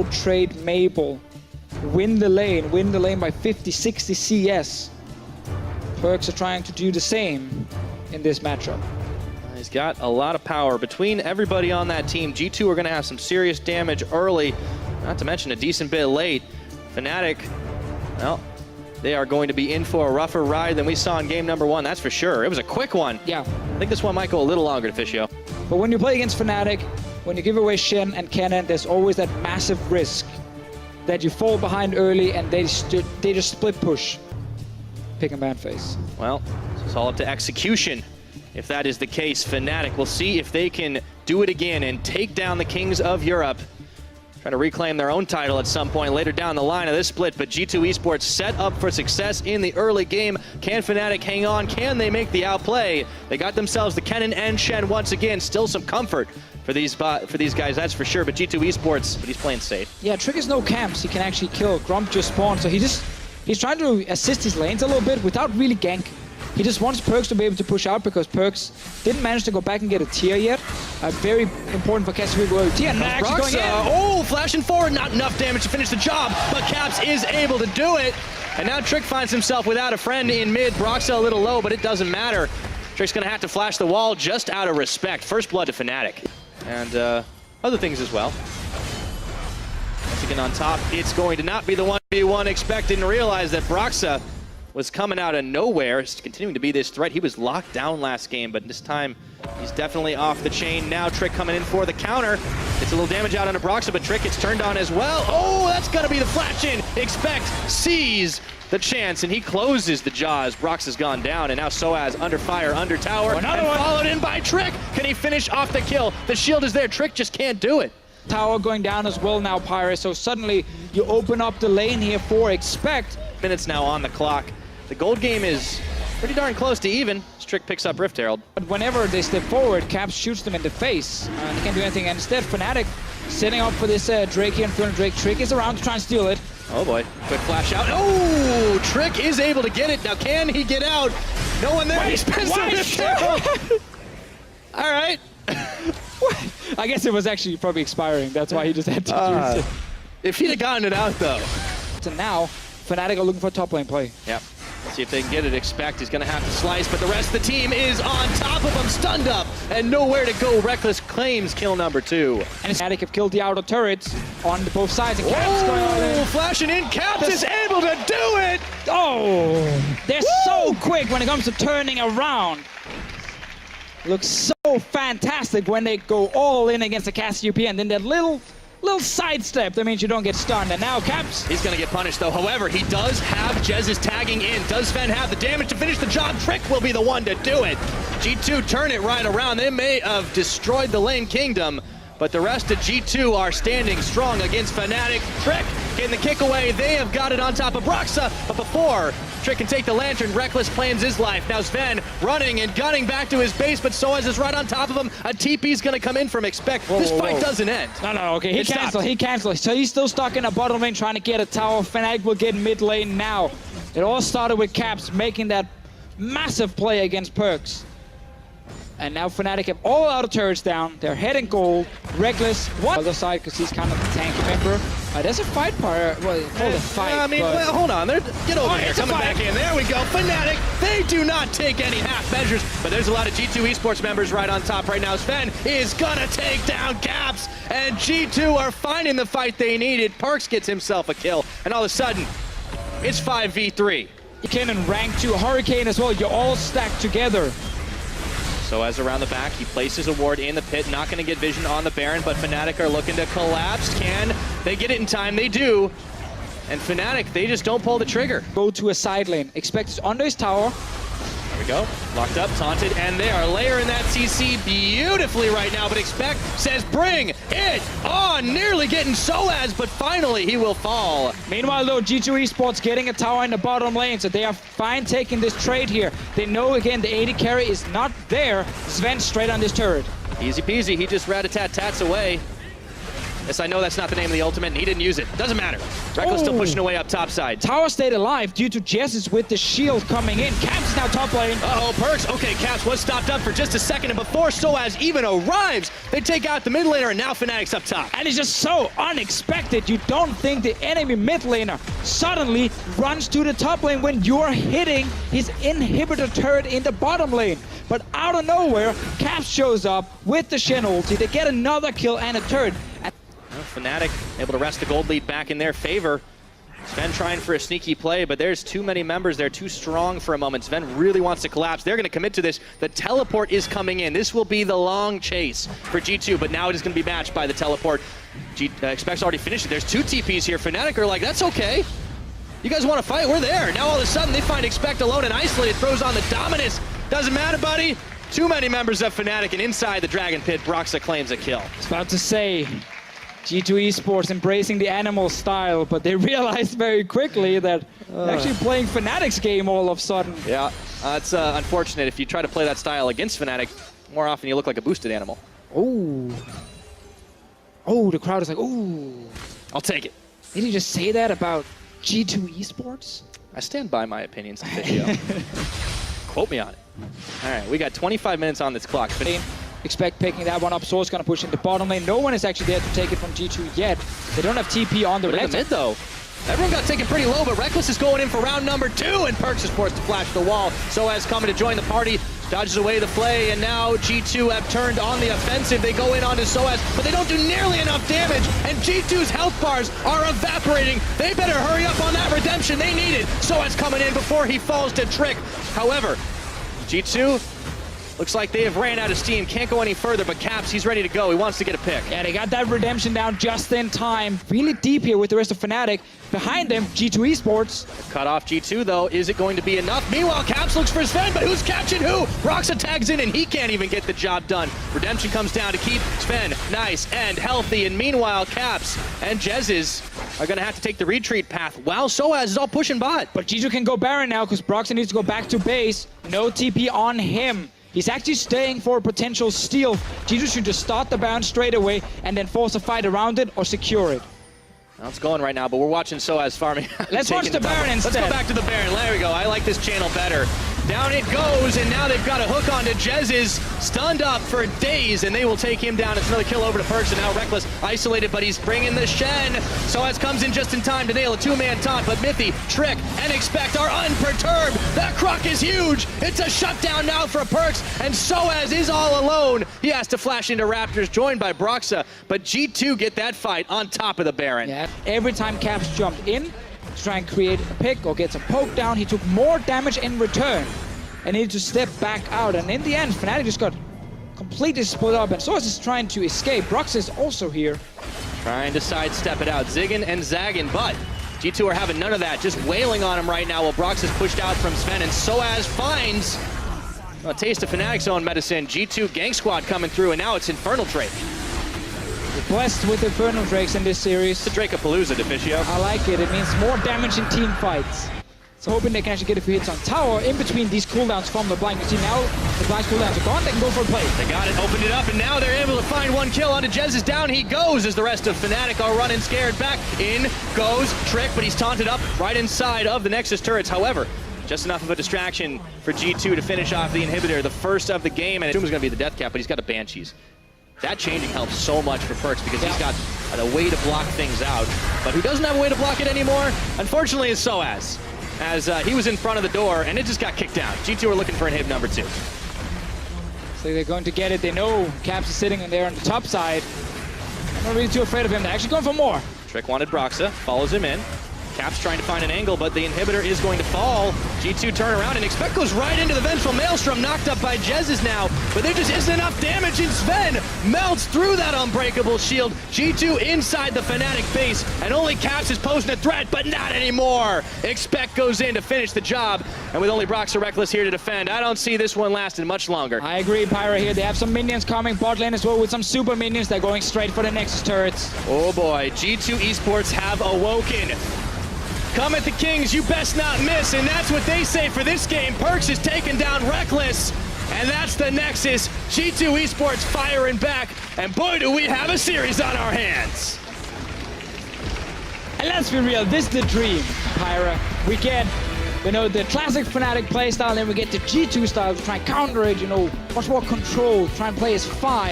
Trade Mabel. Win the lane by 50, 60 CS. Perks are trying to do the same in this matchup. He's got a lot of power between everybody on that team. G2 are going to have some serious damage early, not to mention a decent bit late. Fnatic, well, they are going to be in for a rougher ride than we saw in game number 1, that's for sure. It was a quick one. Yeah. I think this one might go a little longer, Deficio. But when you play against Fnatic, when you give away Shen and Kennen, there's always that massive risk that you fall behind early and they just split push. Pick and ban phase. Well, it's all up to execution. If that is the case, Fnatic will see if they can do it again and take down the Kings of Europe. Trying to reclaim their own title at some point later down the line of this split, but G2 Esports set up for success in the early game. Can Fnatic hang on? Can they make the outplay? They got themselves the Kennen and Shen once again. Still some comfort for these guys, that's for sure, but G2 Esports, but he's playing safe. Yeah, Trick has no camps he can actually kill. Grump just spawned, so he's trying to assist his lanes a little bit without really ganking. He just wants Perks to be able to push out because Perks didn't manage to go back and get a tier yet. Very important for Cass to go to tier. Oh, flashing forward, not enough damage to finish the job, but Caps is able to do it. And now Trick finds himself without a friend in mid. Broxa a little low, but it doesn't matter. Trick's gonna have to flash the wall just out of respect. First blood to Fnatic. And other things as well. Once again on top, it's going to not be the 1v1 expected, and realize that Broxa was coming out of nowhere. It's continuing to be this threat. He was locked down last game, but this time he's definitely off the chain. Now Trick coming in for the counter. It's a little damage out onto Broxa, but Trick gets turned on as well. Oh, that's gonna be the flash in. Expect sees the chance, and he closes the jaw as Broxa's gone down, and now Soaz under fire, under tower, and followed in by Trick. Can he finish off the kill? The shield is there. Trick just can't do it. Tower going down as well now, Pyrus. So suddenly you open up the lane here for Expect. Minutes now on the clock. The gold game is pretty darn close to even as Trick picks up Rift Herald. But whenever they step forward, Caps shoots them in the face. They can't do anything. And instead, Fnatic setting up for this Drake here, and feeling Drake. Trick is around to try and steal it. Oh boy, quick flash out. Oh, Trick is able to get it. Now can he get out? No one there. He spends the Rift Herald. All right. I guess it was actually probably expiring. That's why he just had to use it. If he'd have gotten it out though. So now, Fnatic are looking for a top lane play. Yep. See if they can get it. Expect he's going to have to slice, but the rest of the team is on top of him, stunned up, and nowhere to go. Reckless claims kill number 2. And Fnatic have killed the outer turrets on both sides. And Caps going all in. Flashing in. Caps is able to do it. Oh, they're so quick when it comes to turning around. Looks so fantastic when they go all in against the Cassiopeia, and then that little sidestep, that means you don't get stunned. And now Caps, he's gonna get punished though. However, he does have Jez's tagging in. Does Sven have the damage to finish the job? Trick will be the one to do it. G2 turn it right around. They may have destroyed the lane kingdom, but the rest of G2 are standing strong against Fnatic. Trick getting the kick away. They have got it on top of Broxa, but before Trick can take the lantern, Reckless claims his life. Now Sven running and gunning back to his base, but Soaz is right on top of him. A TP's gonna come in from Expect. This fight doesn't end. No, okay, he canceled. So he's still stuck in a bottom lane trying to get a tower. Fnatic will get mid lane now. It all started with Caps making that massive play against Perks. And now Fnatic have all outer turrets down. They're heading gold. Reckless, one other side because he's kind of the tanky member. There's a fight part. Well, called a fight. I mean, well, hold on. Get over here. Coming back in. There we go. Fnatic, they do not take any half measures, but there's a lot of G2 Esports members right on top right now. Sven is gonna take down Caps, and G2 are finding the fight they needed. Perks gets himself a kill, and all of a sudden, it's 5v3. Kennen rank 2, Hurricane as well. You're all stacked together. So as around the back, he places a ward in the pit, not going to get vision on the Baron, but Fnatic are looking to collapse. Can they get it in time? They do. And Fnatic, they just don't pull the trigger. Go to a side lane. Expect is under his tower. There we go. Locked up, taunted, and they are layering that CC beautifully right now, but Expect says bring it on. Nearly getting Soaz, but finally he will fall. Meanwhile, though, G2 Esports getting a tower in the bottom lane, so they are fine taking this trade here. They know, again, the AD carry is not there. Sven straight on this turret. Easy peasy, he just rat-a-tat-tats away. Yes, I know that's not the name of the ultimate, and he didn't use it. Doesn't matter. Reckless still pushing away up top side. Tower stayed alive due to Jesses with the shield coming in. Caps is now top lane. Uh-oh, Perks. Okay, Caps was stopped up for just a second, and before Soaz even arrives, they take out the mid laner, and now Fnatic's up top. And it's just so unexpected. You don't think the enemy mid laner suddenly runs to the top lane when you're hitting his inhibitor turret in the bottom lane. But out of nowhere, Caps shows up with the Shen ulti. They get another kill and a turret. Fnatic able to wrest the gold lead back in their favor. Sven trying for a sneaky play, but there's too many members there, too strong for a moment. Sven really wants to collapse. They're going to commit to this. The teleport is coming in. This will be the long chase for G2, but now it is going to be matched by the teleport. Expect's already finished it. There's 2 TPs here. Fnatic are like, that's okay. You guys want to fight? We're there. Now all of a sudden they find Expect alone and isolated. Throws on the Dominus. Doesn't matter, buddy. Too many members of Fnatic, and inside the Dragon Pit, Broxa claims a kill. I was about to say, G2 Esports embracing the animal style, but they realized very quickly that they're actually playing Fnatic's game all of a sudden. Yeah, it's unfortunate. If you try to play that style against Fnatic, more often you look like a boosted animal. Oh. Oh, the crowd is like, ooh. I'll take it. Did he just say that about G2 Esports? I stand by my opinions in the video. Quote me on it. All right, we got 25 minutes on this clock. Expect picking that one up. Source gonna push in the bottom lane. No one is actually there to take it from G2 yet. They don't have TP on the mid though. Everyone got taken pretty low, but Reckless is going in for round number 2, and Perks is forced to flash the wall. Soaz coming to join the party, dodges away the play, and now G2 have turned on the offensive. They go in onto Soaz, but they don't do nearly enough damage, and G2's health bars are evaporating. They better hurry up on that redemption. They need it. Soaz coming in before he falls to Trick. However, G2 looks like they have ran out of steam. Can't go any further, but Caps, he's ready to go. He wants to get a pick. Yeah, they got that redemption down just in time. Really deep here with the rest of Fnatic. Behind them, G2 Esports. Cut off G2, though. Is it going to be enough? Meanwhile, Caps looks for Sven, but who's catching who? Broxa tags in, and he can't even get the job done. Redemption comes down to keep Sven nice and healthy, and meanwhile, Caps and Jezzes are going to have to take the retreat path while Soaz is all pushing bot. But G2 can go Baron now because Broxa needs to go back to base. No TP on him. He's actually staying for a potential steal. G2 should just start the Baron straight away and then force a fight around it or secure it. Well, it's going right now, but we're watching Soaz farming. Let's watch the Baron instead. Let's go back to the Baron. There we go. I like this channel better. Down it goes, and now they've got a hook onto Jezzes, stunned up for days, and they will take him down. It's another kill over to Perks, and now Reckless isolated, but he's bringing the Shen. Soaz comes in just in time to nail a 2-man taunt, but Mithy, Trick, and Expect are unperturbed. That Croc is huge. It's a shutdown now for Perks, and Soaz is all alone. He has to flash into Raptors, joined by Broxa, but G2 get that fight on top of the Baron. Yeah, every time Caps jumped in to try and create a pick or get some poke down, he took more damage in return and needed to step back out. And in the end, Fnatic just got completely split up, and Soaz is trying to escape. Brox is also here. Trying to sidestep it out, zigging and zagging, but G2 are having none of that, just wailing on him right now while Brox is pushed out from Sven, and Soaz finds a taste of Fnatic's own medicine. G2 Gang Squad coming through, and now it's Infernal Drake. We're blessed with Infernal Drakes in this series. It's a Drake-a-Palooza, Deficio. I like it. It means more damage in team fights. So hoping they can actually get a few hits on tower in between these cooldowns from the blind. You see now the blind's cooldowns are gone. They can go for a play. They got it, opened it up, and now they're able to find one kill onto Jezzes. Down he goes as the rest of Fnatic are running scared back. In goes Trick, but he's taunted up right inside of the Nexus turrets. However, just enough of a distraction for G2 to finish off the inhibitor, the first of the game, and I assume it's going to be the death cap, but he's got a Banshees. That changing helps so much for Perks because he's got a way to block things out. But who doesn't have a way to block it anymore, unfortunately, is Soaz, as he was in front of the door and it just got kicked out. G2 are looking for inhib number 2. So they're going to get it. They know Caps is sitting in there on the top side. I'm not really too afraid of him. They're actually going for more. Trick wanted Broxa, follows him in. Caps trying to find an angle, but the inhibitor is going to fall. G2 turn around, and Expect goes right into the Vengeful Maelstrom, knocked up by Jezzes now, but there just isn't enough damage, and Sven melts through that unbreakable shield. G2 inside the Fnatic base, and only Caps is posing a threat, but not anymore. Expect goes in to finish the job, and with only Broxa Reckless here to defend, I don't see this one lasting much longer. I agree, Pyra here. They have some minions coming bot lane as well with some super minions. They're going straight for the Nexus turrets. Oh boy, G2 Esports have awoken. Come at the Kings, you best not miss, and that's what they say for this game. Perks is taking down Reckless, and that's the Nexus. G2 Esports firing back, and boy, do we have a series on our hands. And let's be real, this is the dream, Pyra. We get, the classic Fnatic playstyle, and then we get the G2 style to try and counter it, much more controlled, try and play as 5.